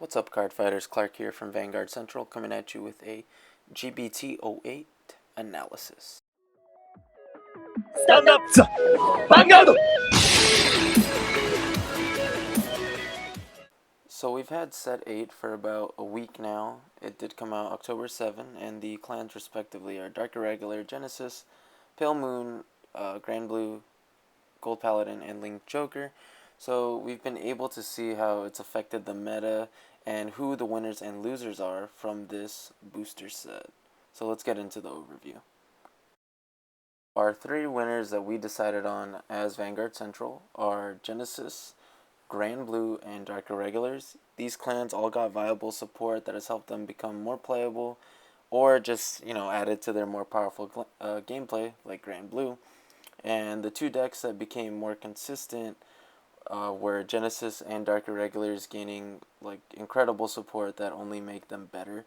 What's up, Cardfighters? Clark here from Vanguard Central, coming at you with a G-BT08 analysis. Stand up, Vanguard! So we've had set 8 for about a week now. It did come out October 7, and the clans respectively are Dark Irregular, Genesis, Pale Moon, Grand Blue, Gold Paladin, and Link Joker. So we've been able to see how it's affected the meta and who the winners and losers are from this booster set. So let's get into the overview. Our 3 winners that we decided on as Vanguard Central are Genesis, Grand Blue, and Dark Irregulars. These clans all got viable support that has helped them become more playable, or just, added to their more powerful gameplay, like Grand Blue. And the 2 decks that became more consistent were Genesis and Dark Irregulars, gaining incredible support that only make them better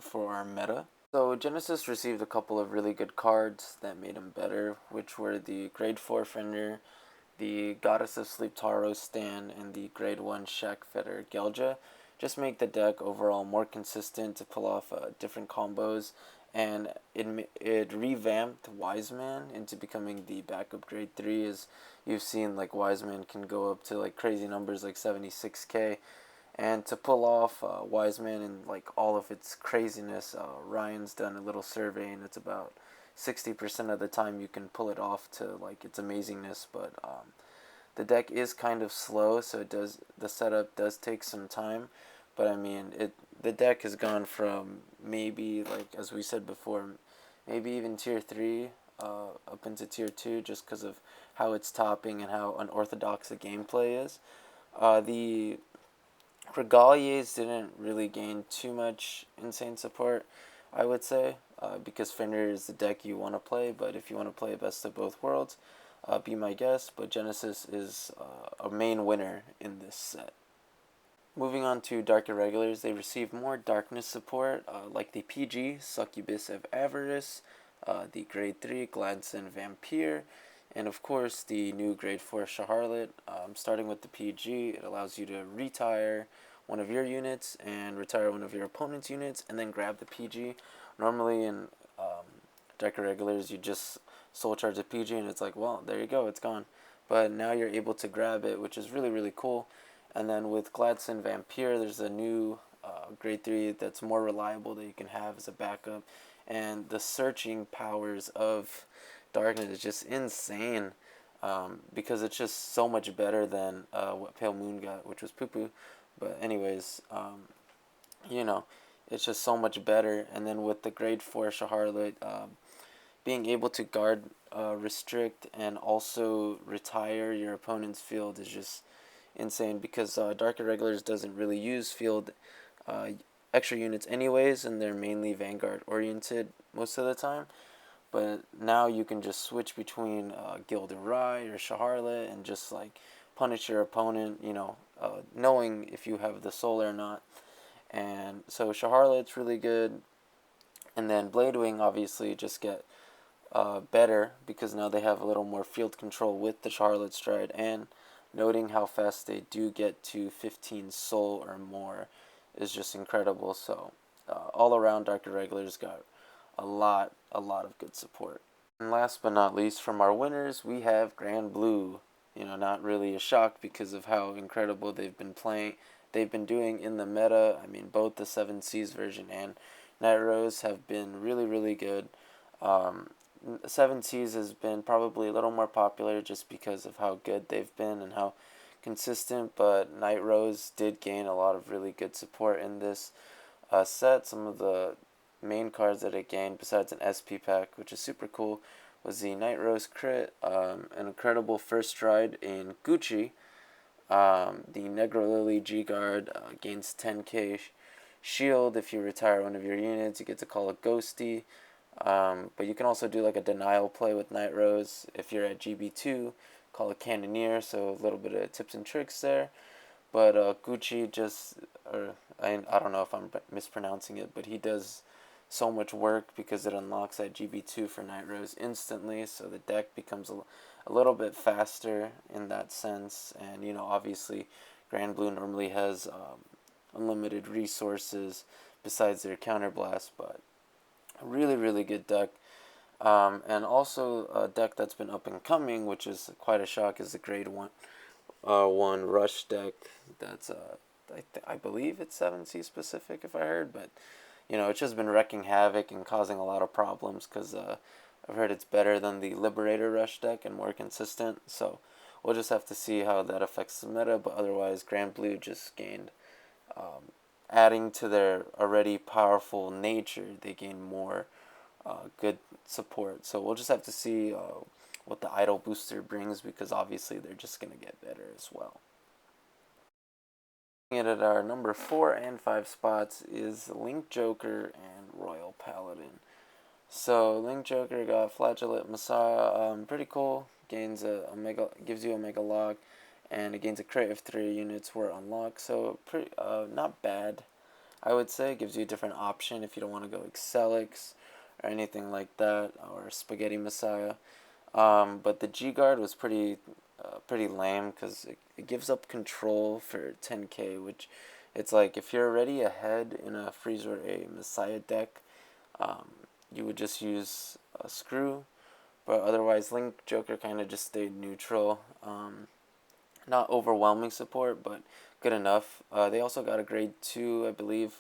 for our meta. So Genesis received a couple of really good cards that made them better, which were the Grade 4 Fender, the Goddess of Sleep Taro Stand, and the Grade 1 Shack Fetter Gelja. Just make the deck overall more consistent to pull off different combos, and it revamped Wiseman into becoming the backup Grade 3, as you've seen. Wiseman can go up to crazy numbers like 76k, and to pull off Wiseman and all of its craziness, Ryan's done a little survey, and it's about 60% of the time you can pull it off to its amazingness. But the deck is kind of slow, so the setup does take some time. But I mean, the deck has gone from maybe, as we said before, maybe even tier 3 up into tier 2, just because of how it's topping and how unorthodox the gameplay is. The Regaliers didn't really gain too much insane support, I would say, because Fender is the deck you want to play. But if you want to play Best of Both Worlds, be my guest. But Genesis is a main winner in this set. Moving on to Dark Irregulars, they received more darkness support, like the PG, Succubus of Avarice, the Grade 3, Gladson Vampire, and of course the new Grade 4 Shaharlet. Starting with the PG, it allows you to retire one of your units and retire one of your opponent's units, and then grab the PG. Normally in Dark Irregulars, you just soul charge the PG and it's well, there you go, it's gone. But now you're able to grab it, which is really, really cool. And then with Gladson Vampire, there's a new Grade 3 that's more reliable that you can have as a backup. And the searching powers of Darkness is just insane, because it's just so much better than what Pale Moon got, which was poo-poo. But anyways, it's just so much better. And then with the Grade 4 Shaharlet, being able to guard, restrict, and also retire your opponent's field is just insane, because Dark Irregulars doesn't really use field extra units anyways, and they're mainly Vanguard oriented most of the time. But now you can just switch between Gilderoy or Shaharlet and just punish your opponent, knowing if you have the soul or not. And so Shaharlet's really good. And then Bladewing obviously just get better, because now they have a little more field control with the Shaharlet Stride, and noting how fast they do get to 15 soul or more is just incredible. So all around, Dark Irregulars got a lot of good support. And last but not least, from our winners, we have Grand Blue. Not really a shock because of how incredible they've been doing in the meta. I mean, both the 7 Seas version and Night Rose have been really, really good. 7 Seas has been probably a little more popular just because of how good they've been and how consistent, but Night Rose did gain a lot of really good support in this set. Some of the main cards that it gained, besides an SP pack, which is super cool, was the Night Rose crit, an incredible first stride in Gucci, the Negro Lily G-Guard gains 10k shield. If you retire one of your units, you get to call a Ghosty. But you can also do a denial play with Night Rose. If you're at GB2, call a Cannoneer, so a little bit of tips and tricks there. But Gucci I don't know if I'm mispronouncing it, but he does so much work because it unlocks that GB2 for Night Rose instantly, so the deck becomes a little bit faster in that sense. And obviously Grand Blue normally has unlimited resources besides their counterblast, but a really, really good deck. And also a deck that's been up and coming, which is quite a shock, is the grade 1 rush deck. That's I believe it's 7C specific, if I heard, but it's just been wrecking havoc and causing a lot of problems because I've heard it's better than the Liberator rush deck and more consistent. So we'll just have to see how that affects the meta. But otherwise, Grand Blue just gained, adding to their already powerful nature, they gain more good support. So we'll just have to see what the Idol booster brings, because obviously they're just going to get better as well. At our number 4 and 5 spots is Link Joker and Royal Paladin. So Link Joker got Flagellant Messiah, pretty cool. Gains gives you a mega lock, and it gains a crit if 3 units were unlocked. So pretty not bad, I would say. Gives you a different option if you don't want to go Excelix or anything like that, or Spaghetti Messiah. But the G Guard was pretty lame, because it gives up control for 10k, which it's like if you're already ahead in a Freeze or a Messiah deck, you would just use a Screw, but otherwise Link Joker kind of just stayed neutral. Not overwhelming support, but good enough. They also got a grade 2, I believe,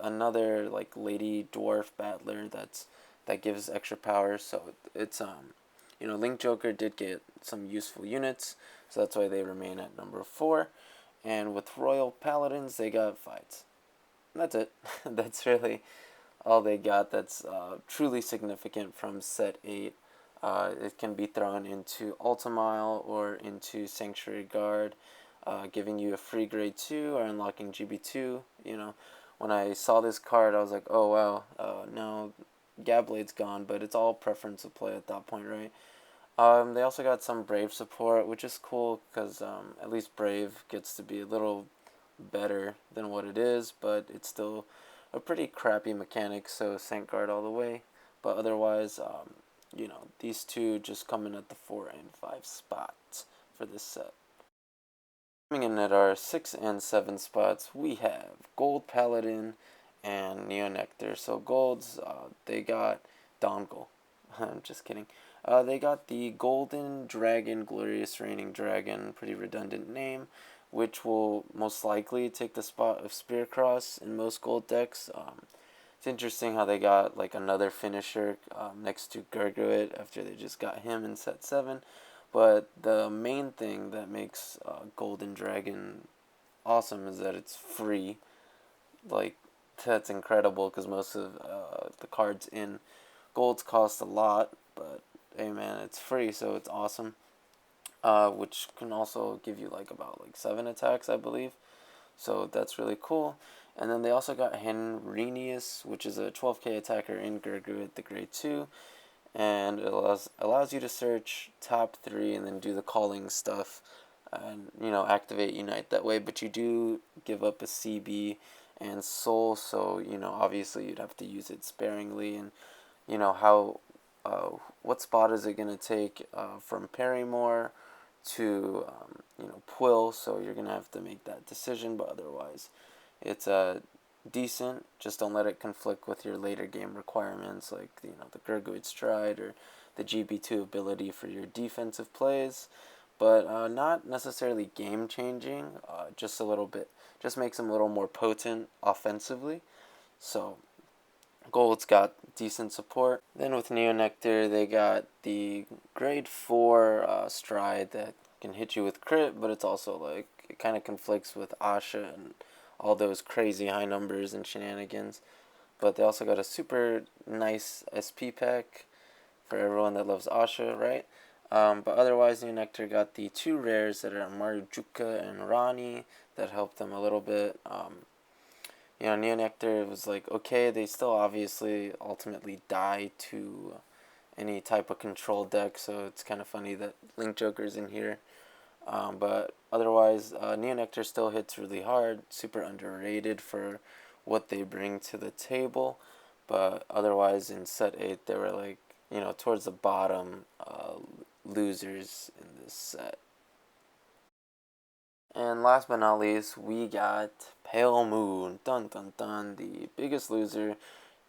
another like Lady Dwarf Battler that gives extra power. So it's Link Joker did get some useful units, so that's why they remain at number 4. And with Royal Paladins, they got fights. That's it. That's really all they got that's truly significant from set 8. It can be thrown into Ultimile or into Sanctuary Guard, giving you a free grade 2 or unlocking GB2. When I saw this card, I was like, oh wow, now Gabblade's gone, but it's all preference of play at that point, right? They also got some Brave support, which is cool, because at least Brave gets to be a little better than what it is, but it's still a pretty crappy mechanic, so Sanct Guard all the way. But otherwise, these two just come in at the 4 and 5 spots for this set. Coming in at our 6 and 7 spots, we have Gold Paladin and Neo Nectar. So Golds, they got Dongle. I'm just kidding. They got the Golden Dragon, Glorious Reigning Dragon, pretty redundant name, which will most likely take the spot of Spearcross in most gold decks. It's interesting how they got like another finisher next to Gurguit after they just got him in set 7. But the main thing that makes Golden Dragon awesome is that it's free. Like, that's incredible, because most of the cards in Golds cost a lot, but hey man, it's free, so it's awesome. Which can also give you about 7 attacks, I believe. So that's really cool. And then they also got Henrinius, which is a 12k attacker in Gurguit, the grade 2. And it allows you to search top 3 and then do the calling stuff and activate Unite that way. But you do give up a CB and Soul, so obviously you'd have to use it sparingly. And how what spot is it gonna take from Parrymore to Quill? So you're gonna have to make that decision. But otherwise, it's decent. Just don't let it conflict with your later game requirements, like the Gurguit Stride or the GB2 ability for your defensive plays. But not necessarily game changing. Just a little bit. Just makes them a little more potent offensively. So Gold's got decent support. Then with Neo Nectar, they got the grade 4 Stride that can hit you with crit, but it's also it kind of conflicts with Asha and all those crazy high numbers and shenanigans. But they also got a super nice SP pack for everyone that loves Asha, right? But otherwise, Neo Nectar got the 2 rares that are Marujuka and Rani that helped them a little bit. Neo Nectar was okay, they still obviously ultimately die to any type of control deck, so it's kind of funny that Link Joker's in here. But otherwise, Neo Nectar still hits really hard, super underrated for what they bring to the table. But otherwise, in set 8, they were towards the bottom losers in this set. And last but not least, we got Pale Moon. Dun dun dun. The biggest loser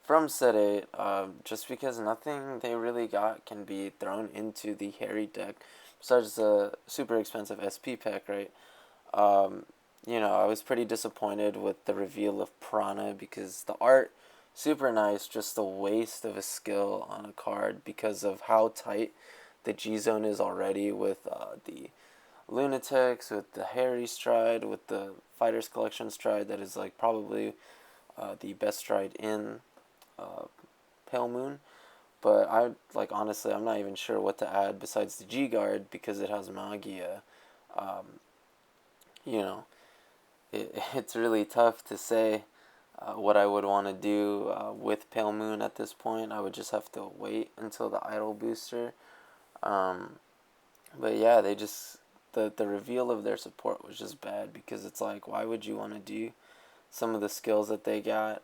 from set 8. Just because nothing they really got can be thrown into the Harry deck. Besides the super expensive SP pack, right? Um, I was pretty disappointed with the reveal of Prana because the art, super nice, just a waste of a skill on a card because of how tight the G zone is already with the Lunatics, with the Harry stride, with the Fighters Collection stride that is like probably the best stride in uh, Pale Moon. But honestly, I'm not even sure what to add besides the G Guard because it has Magia. Um, you know, it's really tough to say what I would want to do with Pale Moon at this point. I would just have to wait until the Idol booster. Um, but yeah, the reveal of their support was just bad because it's like, why would you want to do some of the skills that they got?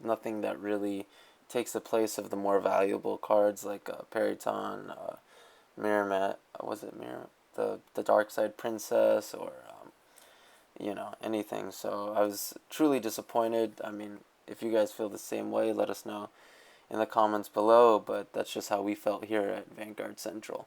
Nothing that really takes the place of the more valuable cards like Periton, Mirror Mat, was it Mirror? The Dark Side Princess, or anything. So I was truly disappointed. I mean, if you guys feel the same way, let us know in the comments below, but that's just how we felt here at Vanguard Central.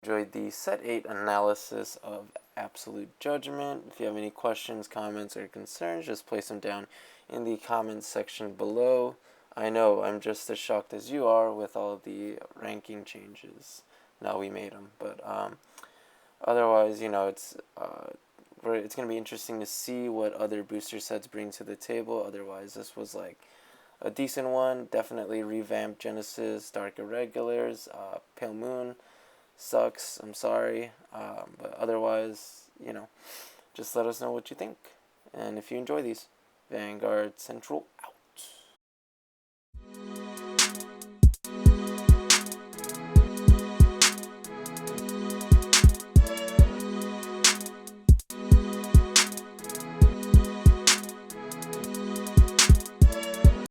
Enjoyed the set 8 analysis of Absolute Judgment. If you have any questions, comments, or concerns, just place them down in the comments section below. I know I'm just as shocked as you are with all the ranking changes. No, we made them, but otherwise, it's going to be interesting to see what other booster sets bring to the table. Otherwise, this was like a decent one. Definitely revamped Genesis, Dark Irregulars, Pale Moon. Sucks, I'm sorry. But otherwise, just let us know what you think. And if you enjoy these, Vanguard Central out.